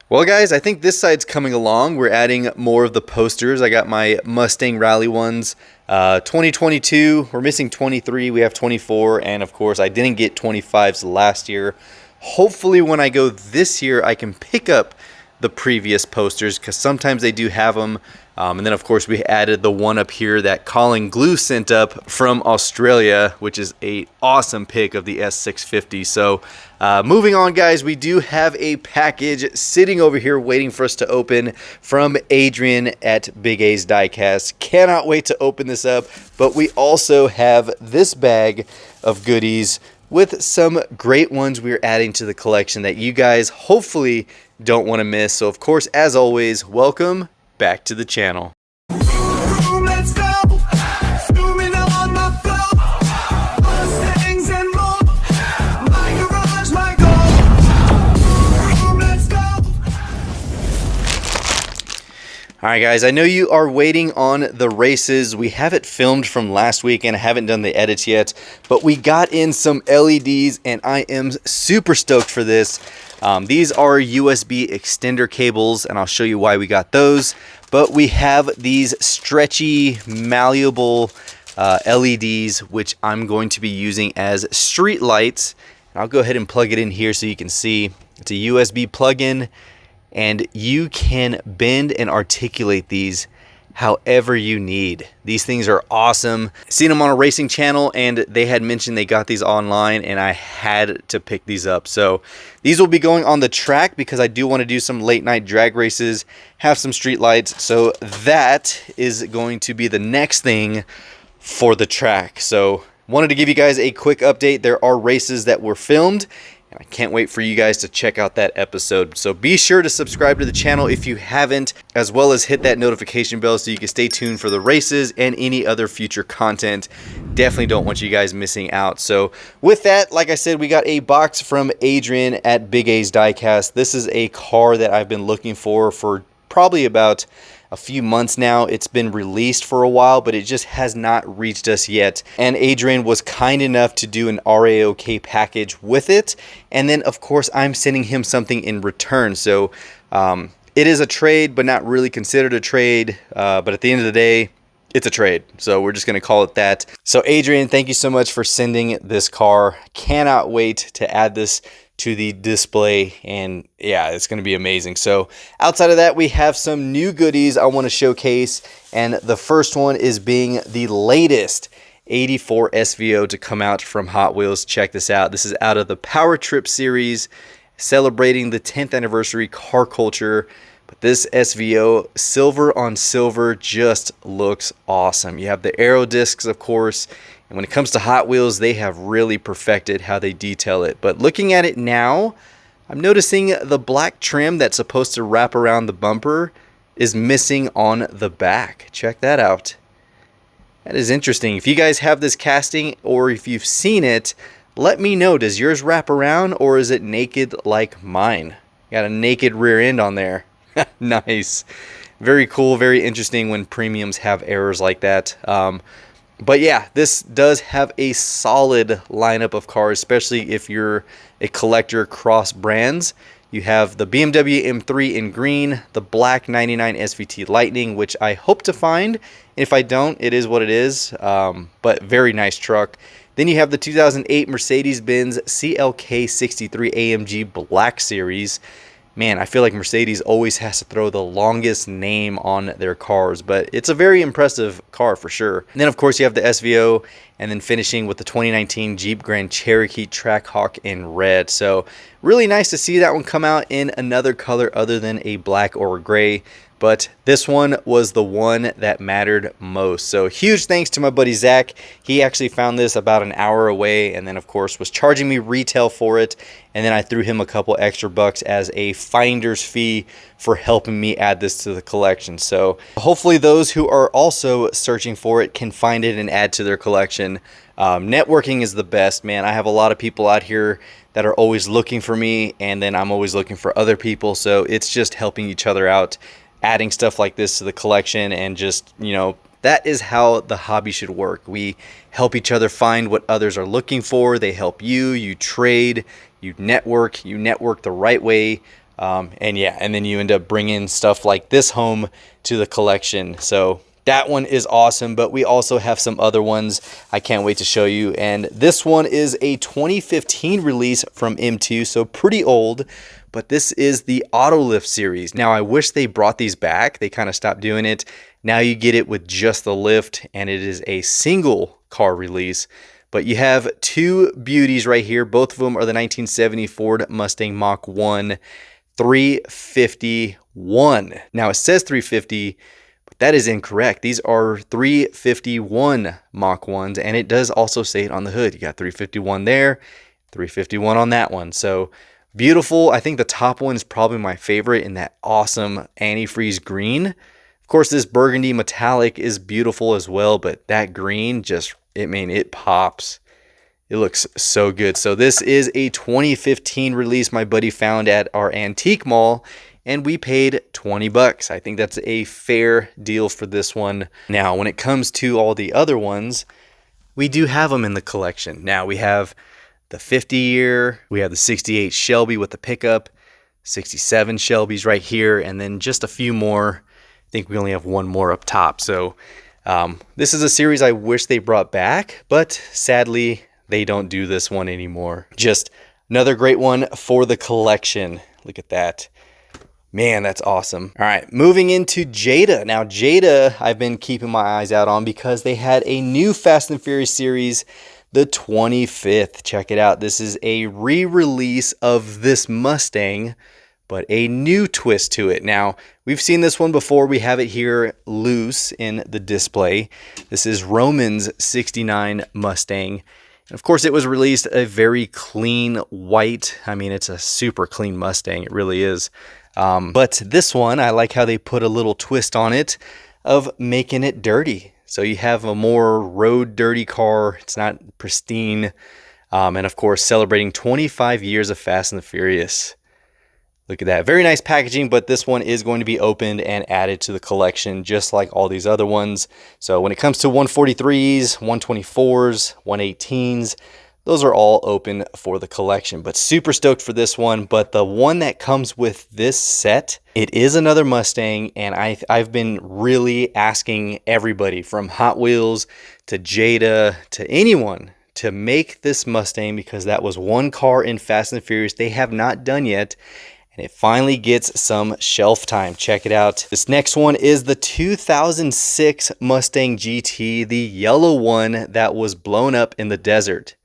Well, guys, I think this side's coming along. We're adding more of the posters. I got my Mustang Rally ones. 2022, we're missing 23, we have 24, and of course I didn't get 25s last year. Hopefully when I go this year I can pick up the previous posters, because sometimes they do have them. And then of course we added the one up here that Colin Glue sent up from Australia, which is a awesome pick of the S650. So moving on, guys, we do have a package sitting over here waiting for us to open from Adrian at Big A's Diecast. Cannot wait to open this up. But we also have this bag of goodies with some great ones we're adding to the collection that you guys hopefully don't want to miss. So of course, as always, welcome back to the channel. Let's go. Zooming on my flow. Mustangs and more. My garage, my goal. Let's go. All right, guys, I know you are waiting on the races. We have it filmed from last week and I haven't done the edits yet, but we got in some LEDs and I am super stoked for this. These are USB extender cables, and I'll show you why we got those. But we have these stretchy, malleable LEDs, which I'm going to be using as street lights. And I'll go ahead and plug it in here so you can see. It's a USB plug-in, and you can bend and articulate these however you need. These things are awesome. Seen them on a racing channel and they had mentioned they got these online and I had to pick these up. So these will be going on the track because I do want to do some late night drag races, have some street lights. So that is going to be the next thing for the track. So wanted to give you guys a quick update. There are races that were filmed, I can't wait for you guys to check out that episode. So be sure to subscribe to the channel if you haven't, as well as hit that notification bell so you can stay tuned for the races and any other future content. Definitely don't want you guys missing out. So with that, like I said, we got a box from Adrian at Big A's Diecast. This is a car that I've been looking for probably about a few months now. It's been released for a while, but it just has not reached us yet. And Adrian was kind enough to do an RAOK package with it. And then of course I'm sending him something in return. So it is a trade, but not really considered a trade. But at the end of the day, it's a trade. So we're just going to call it that. So Adrian, thank you so much for sending this car. Cannot wait to add this to the display, and yeah, it's going to be amazing. So outside of that, we have some new goodies I want to showcase, and the first one is being the latest 84 SVO to come out from Hot Wheels. Check this out. This is out of the Power Trip series, celebrating the 10th anniversary car culture. But this SVO, silver on silver, just looks awesome. You have the aero discs, of course. And when it comes to Hot Wheels, they have really perfected how they detail it. But looking at it now, I'm noticing the black trim that's supposed to wrap around the bumper is missing on the back. Check that out. That is interesting. If you guys have this casting or if you've seen it, let me know. Does yours wrap around or is it naked like mine? Got a naked rear end on there. Nice. Very cool, very interesting when premiums have errors like that. But yeah, this does have a solid lineup of cars, especially if you're a collector across brands. You have the BMW M3 in green, the black 99 SVT Lightning, which I hope to find. If I don't, it is what it is, but very nice truck. Then you have the 2008 Mercedes-Benz CLK 63 AMG Black Series. Man, I feel like Mercedes always has to throw the longest name on their cars, but it's a very impressive car for sure. And then of course you have the SVO, and then finishing with the 2019 Jeep Grand Cherokee Trackhawk in red. So really nice to see that one come out in another color other than a black or a gray. But this one was the one that mattered most. So huge thanks to my buddy Zach. He actually found this about an hour away and then of course was charging me retail for it. And then I threw him a couple extra bucks as a finder's fee for helping me add this to the collection. So hopefully those who are also searching for it can find it and add to their collection. Networking is the best, man. I have a lot of people out here that are always looking for me, and then I'm always looking for other people. So it's just helping each other out, adding stuff like this to the collection, and just, you know, that is how the hobby should work. We help each other find what others are looking for. They help you, you trade, you network the right way. And yeah, and then you end up bringing stuff like this home to the collection. So that one is awesome, but we also have some other ones I can't wait to show you. And this one is a 2015 release from M2, so pretty old, but this is the Autolift series. Now, I wish they brought these back. They kind of stopped doing it. Now you get it with just the lift, and it is a single car release. But you have two beauties right here. Both of them are the 1970 Ford Mustang Mach 1 351. Now, it says 350, that is incorrect. These are 351 Mach 1s, and it does also say it on the hood. You got 351 there, 351 on that one. So beautiful. I think the top one is probably my favorite in that awesome antifreeze green. Of course, this burgundy metallic is beautiful as well, but that green just, it pops. It looks so good. So this is a 2015 release my buddy found at our antique mall, and we paid 20 bucks. I think that's a fair deal for this one. Now, when it comes to all the other ones, we do have them in the collection. Now, we have the 50-year, we have the 68 Shelby with the pickup, 67 Shelbys right here, and then just a few more. I think we only have one more up top. So this is a series I wish they brought back, but sadly, they don't do this one anymore. Just another great one for the collection. Look at that. Man, that's awesome. All right, moving into Jada. Now, Jada, I've been keeping my eyes out on because they had a new Fast and Furious series, the 25th. Check it out. This is a re-release of this Mustang, but a new twist to it. Now, we've seen this one before. We have it here loose in the display. This is Roman's 69 Mustang. And of course, it was released a very clean white. I mean, it's a super clean Mustang. It really is. But this one, I like how they put a little twist on it of making it dirty. So you have a more road dirty car. It's not pristine. And of course, celebrating 25 years of Fast and the Furious. Look at that. Very nice packaging, but this one is going to be opened and added to the collection just like all these other ones. So when it comes to 143s, 124s, 118s, those are all open for the collection, but super stoked for this one. But the one that comes with this set, it is another Mustang, and I've been really asking everybody from Hot Wheels to Jada to anyone to make this Mustang, because that was one car in Fast and Furious they have not done yet, and it finally gets some shelf time. Check it out. This next one is the 2006 Mustang GT, the yellow one that was blown up in the desert.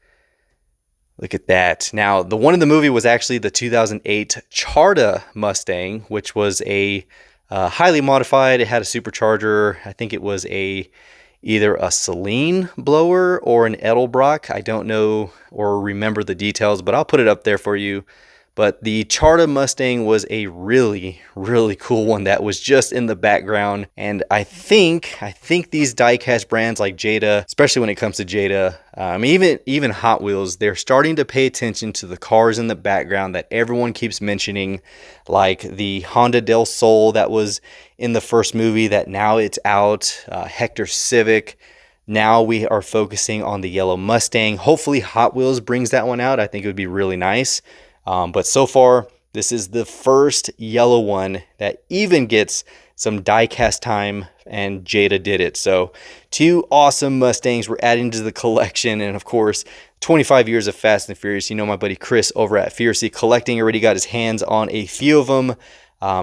Look at that. Now, the one in the movie was actually the 2008 Charta Mustang, which was a highly modified. It had a supercharger. I think it was either a Celine blower or an Edelbrock. I don't know or remember the details, but I'll put it up there for you. But the Charta Mustang was a really, really cool one that was just in the background. And I think these diecast brands like Jada, especially when it comes to Jada, even Hot Wheels, they're starting to pay attention to the cars in the background that everyone keeps mentioning, like the Honda Del Sol that was in the first movie that now it's out, Hector Civic. Now we are focusing on the yellow Mustang. Hopefully Hot Wheels brings that one out. I think it would be really nice. But so far, this is the first yellow one that even gets some diecast time, and Jada did it. So two awesome Mustangs we're adding to the collection. And of course, 25 years of Fast and Furious. You know, my buddy Chris over at Fiercely Collecting already got his hands on a few of them.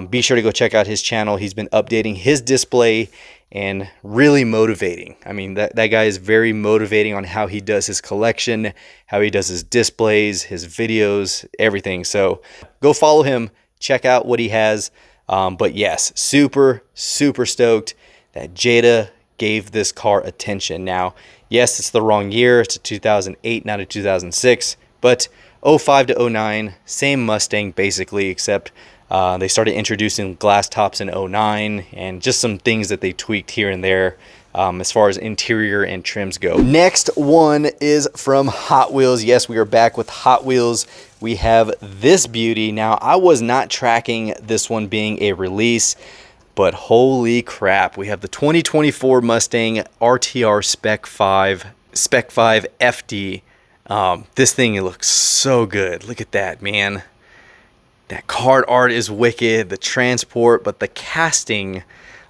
Be sure to go check out his channel. He's been updating his display and really motivating. I mean, that guy is very motivating on how he does his collection, how he does his displays, his videos, everything. So go follow him, check out what he has. But yes, super, super stoked that Jada gave this car attention. Now, yes, it's the wrong year. It's a 2008, not a 2006, but 05 to 09, same Mustang basically, except they started introducing glass tops in 09 and just some things that they tweaked here and there as far as interior and trims go. Next one is from Hot Wheels. Yes, we are back with Hot Wheels. We have this beauty. Now, I was not tracking this one being a release, but holy crap. We have the 2024 Mustang RTR Spec 5 FD. This thing, it looks so good. Look at that, man. That card art is wicked, the transport, but the casting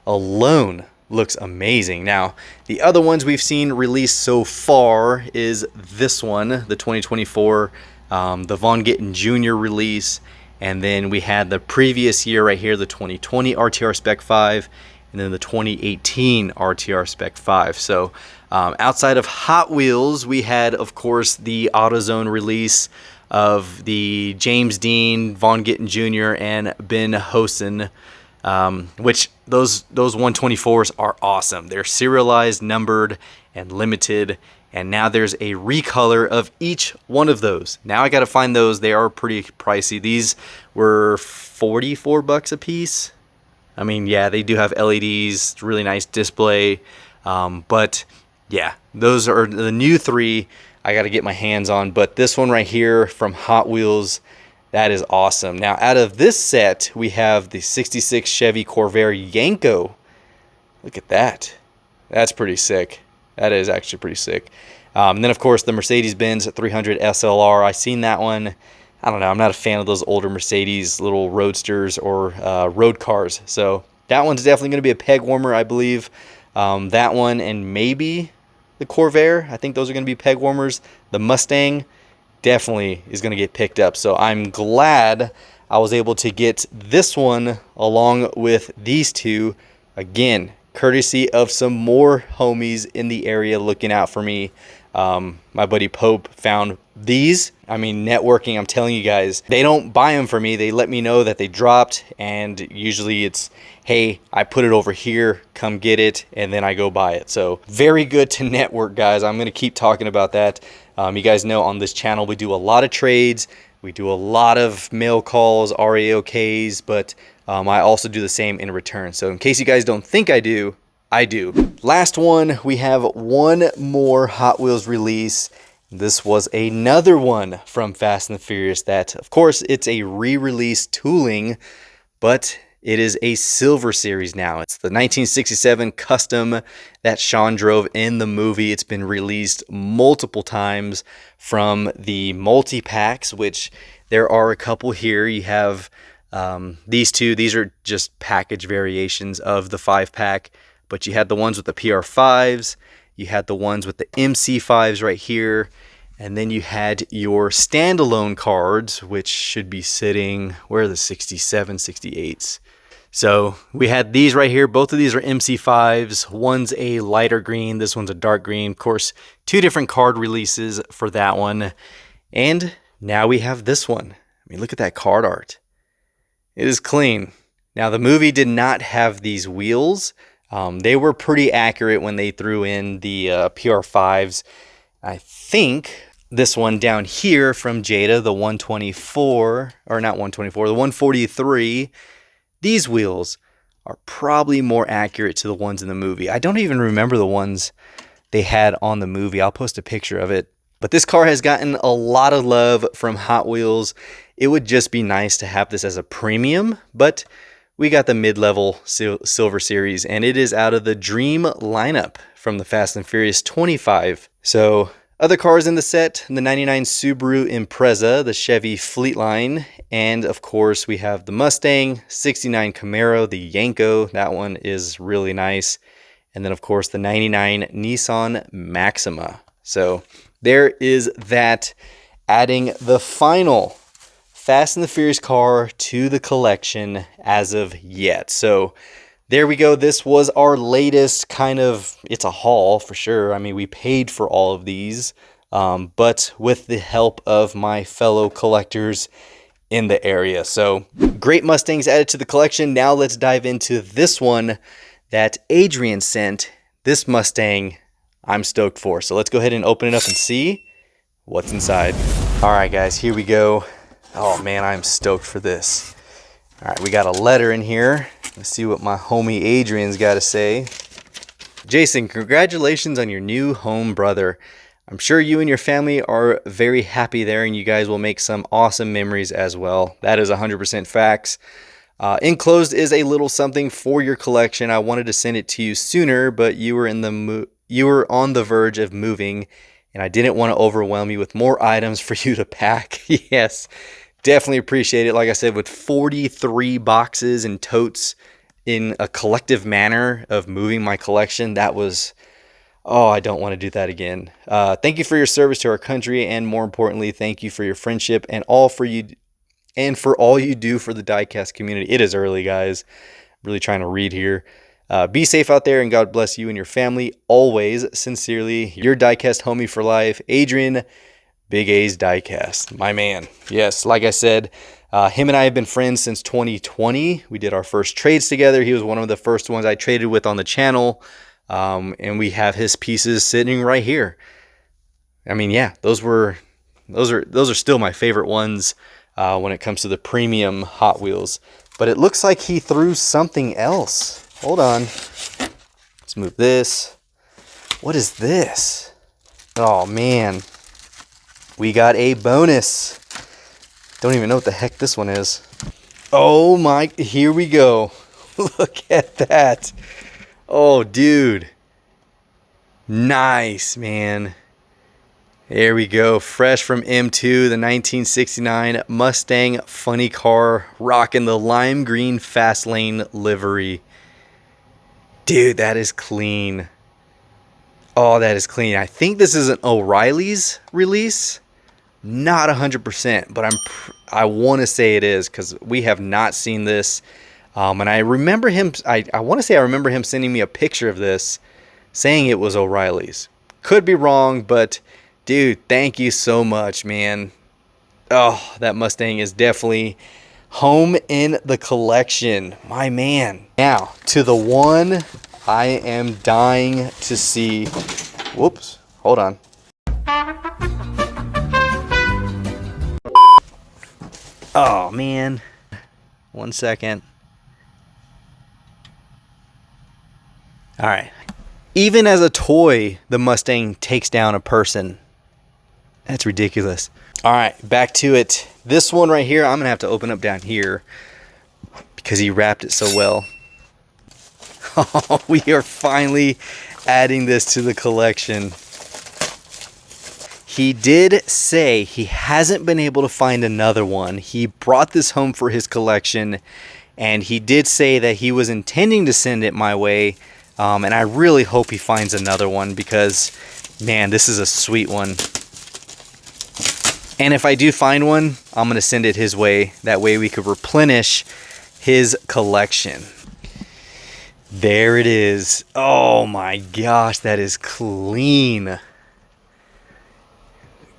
alone looks amazing. Now, the other ones we've seen released so far is this one, the 2024, the Von Gittin Jr. release, and then we had the previous year right here, the 2020 RTR Spec 5, and then the 2018 RTR Spec 5. So outside of Hot Wheels, we had, of course, the AutoZone release of the James Dean, Von Gittin Jr., and Ben Hosen, which those 124s are awesome. They're serialized, numbered, and limited, and now there's a recolor of each one of those. Now I got to find those. They are pretty pricey. These were $44 a piece. I mean, yeah, they do have LEDs, really nice display, but yeah, those are the new 3 I got to get my hands on. But this one right here from Hot Wheels, that is awesome. Now, out of this set, we have the 66 Chevy Corvair Yanko. Look at that. That's pretty sick. That is actually pretty sick. And then, of course, the Mercedes-Benz 300 SLR. I seen that one. I don't know. I'm not a fan of those older Mercedes little roadsters or road cars. So that one's definitely going to be a peg warmer, I believe. That one and maybe the Corvair. I think those are going to be peg warmers. The Mustang definitely is going to get picked up. So I'm glad I was able to get this one along with these two. Again, courtesy of some more homies in the area looking out for me. My buddy Pope found these. I mean, networking, I'm telling you guys, they don't buy them for me. They let me know that they dropped, and usually it's, hey, I put it over here, come get it, and then I go buy it. So very good to network, guys. I'm going to keep talking about that. You guys know on this channel we do a lot of trades. We do a lot of mail calls, RAOKs, but I also do the same in return. So in case you guys don't think I do, I do. Last one, we have one more Hot Wheels release. This was another one from Fast and the Furious that, of course, it's a re-release tooling, but it is a silver series now. It's the 1967 custom that Sean drove in the movie. It's been released multiple times from the multi-packs, which there are a couple here. You have these two. These are just package variations of the 5-pack. But you had the ones with the PR5s, you had the ones with the MC5s right here, and then you had your standalone cards, which should be sitting, where are the 67, 68s? So we had these right here. Both of these are MC5s. One's a lighter green, this one's a dark green. Of course, 2 different card releases for that one. And now we have this one. I mean, look at that card art. It is clean. Now, the movie did not have these wheels. They were pretty accurate when they threw in the PR5s. I think this one down here from Jada, the 124, or not 124, the 143, these wheels are probably more accurate to the ones in the movie. I don't even remember the ones they had on the movie. I'll post a picture of it. But this car has gotten a lot of love from Hot Wheels. It would just be nice to have this as a premium, but we got the mid-level silver series, and it is out of the Dream lineup from the Fast and Furious 25. So other cars in the set, the 99 Subaru Impreza, the Chevy Fleetline, and of course we have the Mustang, 69 Camaro, the Yanko, that one is really nice, and then of course the 99 Nissan Maxima. So there is that, adding the final Fast and the Furious car to the collection as of yet. So there we go. This was our latest kind of, it's a haul for sure. I mean, we paid for all of these, but with the help of my fellow collectors in the area. So great Mustangs added to the collection. Now let's dive into this one that Adrian sent. This Mustang I'm stoked for. So let's go ahead and open it up and see what's inside. All right, guys, here we go. Oh man, I'm stoked for this. All right, we got a letter in here. Let's see what my homie Adrian's got to say. Jason, congratulations on your new home, brother. I'm sure you and your family are very happy there, and you guys will make some awesome memories as well. That is 100% facts. Enclosed is a little something for your collection. I wanted to send it to you sooner, but you were on the verge of moving, and I didn't want to overwhelm you with more items for you to pack. Yes, definitely appreciate it. Like I said, with 43 boxes and totes in a collective manner of moving my collection, that was, oh, I don't want to do that again. Thank you for your service to our country, and more importantly, thank you for your friendship and for all you do for the Diecast community. It is early, guys. Really trying to read here. Be safe out there, and God bless you and your family. Always, sincerely, your Diecast homie for life, Adrian, Big A's Diecast, my man. Yes, like I said, him and I have been friends since 2020. We did our first trades together. He was one of the first ones I traded with on the channel, and we have his pieces sitting right here. I mean, yeah, those are still my favorite ones when it comes to the premium Hot Wheels. But it looks like he threw something else. Hold on. Let's move this. What is this? Oh, man. We got a bonus. Don't even know what the heck this one is. Oh, my. Here we go. Look at that. Oh, dude. Nice, man. There we go. Fresh from M2, the 1969 Mustang funny car, rocking the lime green fast lane livery. Dude, that is clean. Oh, that is clean. I think this is an O'Reilly's release. Not 100%, but I want to say it is, because we have not seen this. And I remember him, I want to say I remember him sending me a picture of this, saying it was O'Reilly's. Could be wrong, but dude, thank you so much, man. Oh, that Mustang is definitely home in the collection, my man. Now, to the one I am dying to see. Whoops, hold on. Oh, man. 1 second. All right. Even as a toy, the Mustang takes down a person. That's ridiculous. All right, back to it. This one right here, I'm going to have to open up down here because he wrapped it so well. Oh, we are finally adding this to the collection. He did say he hasn't been able to find another one. He brought this home for his collection, and he did say that he was intending to send it my way, and I really hope he finds another one because, man, this is a sweet one. And if I do find one, I'm going to send it his way. That way we could replenish his collection. There it is. Oh my gosh, that is clean.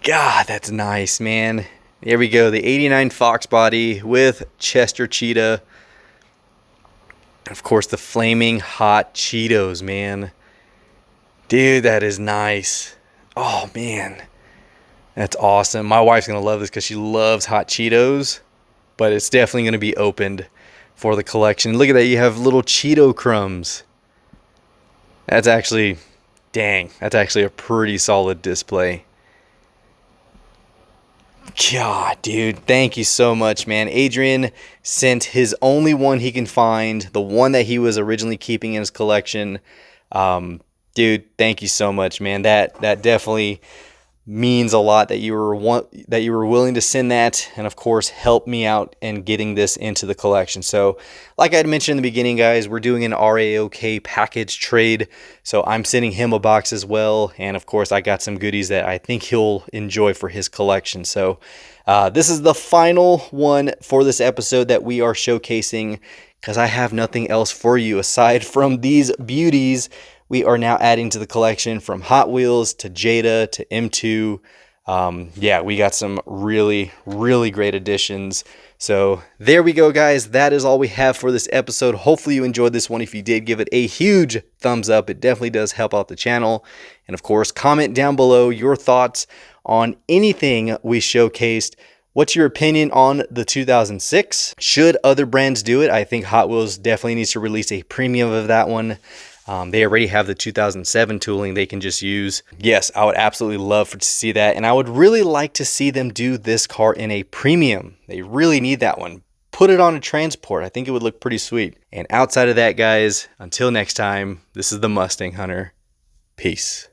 God, that's nice, man. There we go. The 89 Foxbody with Chester Cheetah. Of course, the flaming Hot Cheetos, man. Dude, that is nice. Oh, man. That's awesome. My wife's going to love this because she loves Hot Cheetos. But it's definitely going to be opened for the collection. Look at that. You have little Cheeto crumbs. That's actually, dang, that's actually a pretty solid display. God, dude, thank you so much, man. Adrian sent his only one he can find, the one that he was originally keeping in his collection. Dude, thank you so much, man. That definitely means a lot that you were willing to send that, and of course help me out in getting this into the collection. So like I had mentioned in the beginning, guys, we're doing an RAOK package trade, so I'm sending him a box as well, and of course I got some goodies that I think he'll enjoy for his collection. So this is the final one for this episode that we are showcasing, because I have nothing else for you aside from these beauties. We are now adding to the collection, from Hot Wheels to Jada to M2. Yeah, we got some really, really great additions. So there we go, guys. That is all we have for this episode. Hopefully you enjoyed this one. If you did, give it a huge thumbs up. It definitely does help out the channel. And of course, comment down below your thoughts on anything we showcased. What's your opinion on the 2006? Should other brands do it? I think Hot Wheels definitely needs to release a premium of that one. They already have the 2007 tooling they can just use. Yes, I would absolutely love to see that. And I would really like to see them do this car in a premium. They really need that one. Put it on a transport. I think it would look pretty sweet. And outside of that, guys, until next time, this is the Mustang Hunter. Peace.